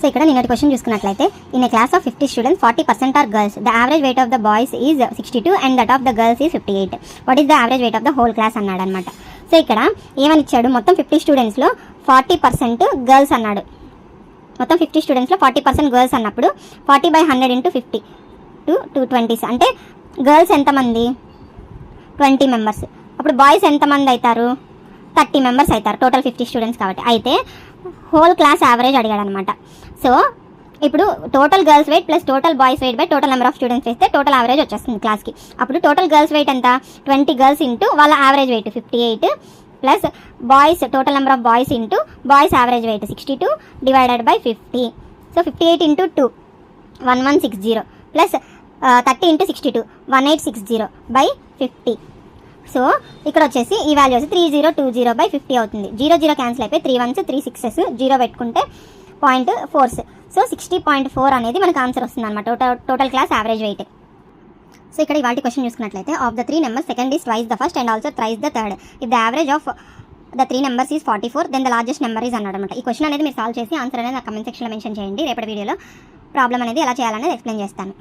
So ఇక్కడ నిన్నటి question చూసుకున్నట్లయితే in a class of 50 students 40% are girls. The average weight of the boys is 62 and that of the girls is 58. What is the average weight of the whole class అన్నాడు అనమాట. So ఇక్కడ ఏమని ఇచ్చాడు, మొత్తం 50 స్టూడెంట్స్లో 40% girls అన్నాడు. మొత్తం 50 స్టూడెంట్స్లో 40% girls అన్నప్పుడు 40/100 × 50 to 220. అంటే గర్ల్స్ ఎంతమంది, 20 మెంబర్స్. అప్పుడు బాయ్స్ ఎంతమంది అవుతారు, 30 మెంబర్స్ అవుతారు టోటల్ 50 స్టూడెంట్స్ కాబట్టి. అయితే హోల్ క్లాస్ యావరేజ్ అడిగాడు అనమాట. సో ఇప్పుడు total girls weight plus total boys weight by total number of students వేస్తే టోటల్ యావరేజ్ వచ్చేస్తుంది క్లాస్కి. అప్పుడు టోటల్ గర్ల్స్ వెయిట్ ఎంత, 20 గర్ల్స్ ఇంటూ వాళ్ళ average wait 58 plus boys total number of boys into boys average wait 62 divided by 50. So 58 × 2 1160 plus 30 × 62 1860 by 50. So ఇక్కడ వచ్చేసి ఈ value వచ్చి 3020/50 అవుతుంది. 0 0 క్యాన్సిల్ అయిపోయి 3 1s 3 6s 0 పెట్టుకుంటే 0.4. సో 60.4 అనేది మనకు ఆన్సర్ వస్తుంది అనమాట total class average weight. So ఇక్కడ ఇవాళ క్వశ్చన్ చూసుకున్నట్లయితే of the 3 numbers second is twice the first and also thrice the third. If the average of the 3 numbers is 44 then the largest number is అన్నాడు అనమాట. ఈ question అనేది మీరు solve చేసి answer అనేది నా కమెంట్ సెక్షన్లో మెన్షన్ చేయండి. రేపటి వీడియోలో ప్రాబ్లం అనేది ఎలా చేయాలనేది ఎక్స్ప్లెయిన్ చేస్తాను.